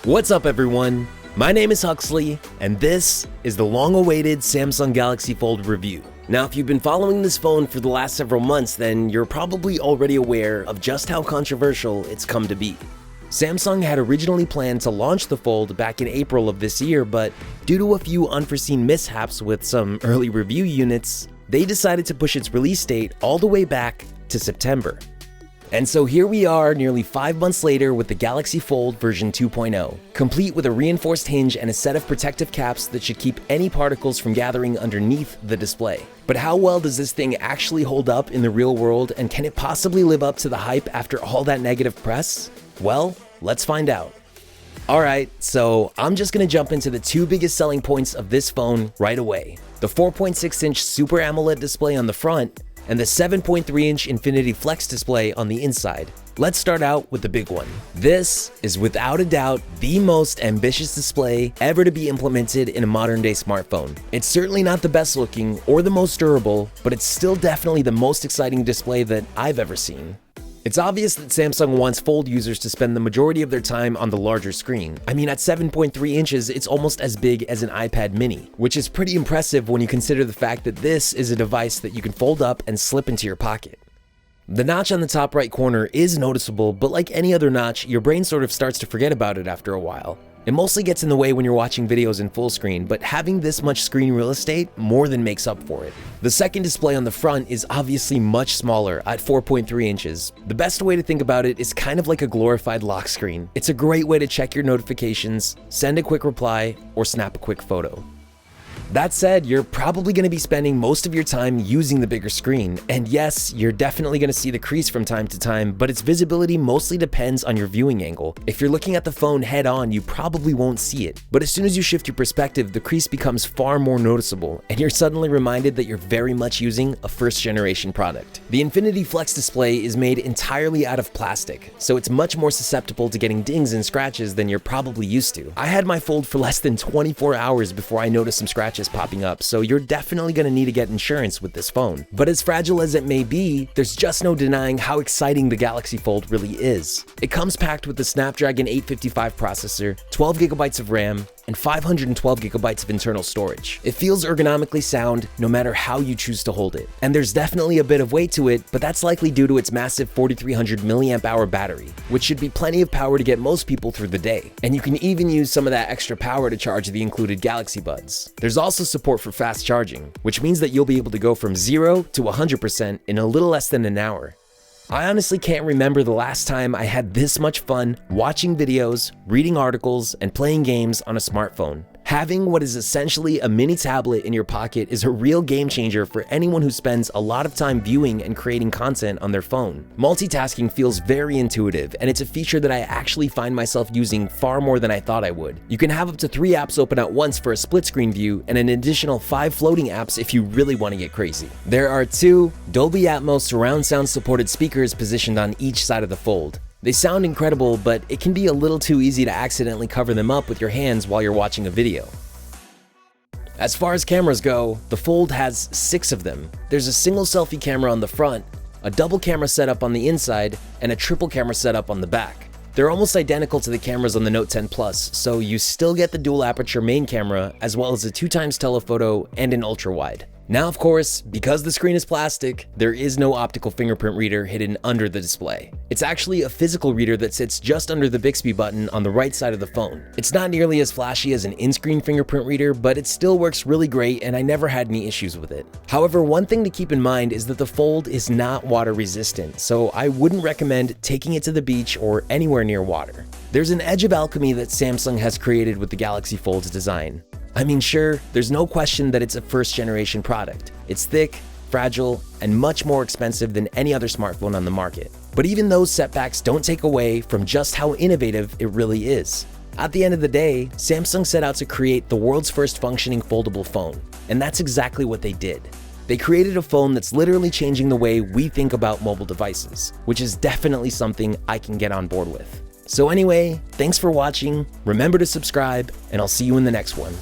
What's up everyone? My name is Huxley, and this is the long-awaited Samsung Galaxy Fold review. Now, if you've been following this phone for the last several months, then you're probably already aware of just how controversial it's come to be. Samsung had originally planned to launch the Fold back in April of this year, but due to a few unforeseen mishaps with some early review units, they decided to push its release date all the way back to September. And so here we are nearly 5 months later with the Galaxy Fold version 2.0, complete with a reinforced hinge and a set of protective caps that should keep any particles from gathering underneath the display. But how well does this thing actually hold up in the real world, and can it possibly live up to the hype after all that negative press? Well, let's find out. Alright, so I'm just gonna jump into the two biggest selling points of this phone right away. The 4.6-inch Super AMOLED display on the front, and the 7.3-inch Infinity Flex display on the inside. Let's start out with the big one. This is without a doubt the most ambitious display ever to be implemented in a modern-day smartphone. It's certainly not the best looking or the most durable, but it's still definitely the most exciting display that I've ever seen. It's obvious that Samsung wants Fold users to spend the majority of their time on the larger screen. I mean, at 7.3 inches, it's almost as big as an iPad mini, which is pretty impressive when you consider the fact that this is a device that you can fold up and slip into your pocket. The notch on the top right corner is noticeable, but like any other notch, your brain sort of starts to forget about it after a while. It mostly gets in the way when you're watching videos in full screen, but having this much screen real estate more than makes up for it. The second display on the front is obviously much smaller at 4.3 inches. The best way to think about it is kind of like a glorified lock screen. It's a great way to check your notifications, send a quick reply, or snap a quick photo. That said, you're probably going to be spending most of your time using the bigger screen, and yes, you're definitely going to see the crease from time to time, but its visibility mostly depends on your viewing angle. If you're looking at the phone head on, you probably won't see it, but as soon as you shift your perspective, the crease becomes far more noticeable, and you're suddenly reminded that you're very much using a first-generation product. The Infinity Flex display is made entirely out of plastic, so it's much more susceptible to getting dings and scratches than you're probably used to. I had my Fold for less than 24 hours before I noticed some scratches popping up, so you're definitely going to need to get insurance with this phone. But as fragile as it may be, there's just no denying how exciting the Galaxy Fold really is. It comes packed with the Snapdragon 855 processor, 12 GB of RAM, and 512 GB of internal storage. It feels ergonomically sound no matter how you choose to hold it. And there's definitely a bit of weight to it, but that's likely due to its massive 4300 mAh battery, which should be plenty of power to get most people through the day. And you can even use some of that extra power to charge the included Galaxy Buds. There's also support for fast charging, which means that you'll be able to go from 0 to 100% in a little less than an hour. I honestly can't remember the last time I had this much fun watching videos, reading articles, and playing games on a smartphone. Having what is essentially a mini tablet in your pocket is a real game changer for anyone who spends a lot of time viewing and creating content on their phone. Multitasking feels very intuitive, and it's a feature that I actually find myself using far more than I thought I would. You can have up to 3 apps open at once for a split screen view, and an additional 5 floating apps if you really want to get crazy. There are 2 Dolby Atmos surround sound supported speakers positioned on each side of the Fold. They sound incredible, but it can be a little too easy to accidentally cover them up with your hands while you're watching a video. As far as cameras go, the Fold has 6 of them. There's a single selfie camera on the front, a double camera setup on the inside, and a triple camera setup on the back. They're almost identical to the cameras on the Note 10 Plus, so you still get the dual aperture main camera, as well as a 2x telephoto and an ultra wide. Now, of course, because the screen is plastic, there is no optical fingerprint reader hidden under the display. It's actually a physical reader that sits just under the Bixby button on the right side of the phone. It's not nearly as flashy as an in-screen fingerprint reader, but it still works really great, and I never had any issues with it. However, one thing to keep in mind is that the Fold is not water resistant, so I wouldn't recommend taking it to the beach or anywhere near water. There's an edge of alchemy that Samsung has created with the Galaxy Fold's design. I mean, sure, there's no question that it's a first-generation product. It's thick, fragile, and much more expensive than any other smartphone on the market. But even those setbacks don't take away from just how innovative it really is. At the end of the day, Samsung set out to create the world's first functioning foldable phone, and that's exactly what they did. They created a phone that's literally changing the way we think about mobile devices, which is definitely something I can get on board with. So anyway, thanks for watching, remember to subscribe, and I'll see you in the next one.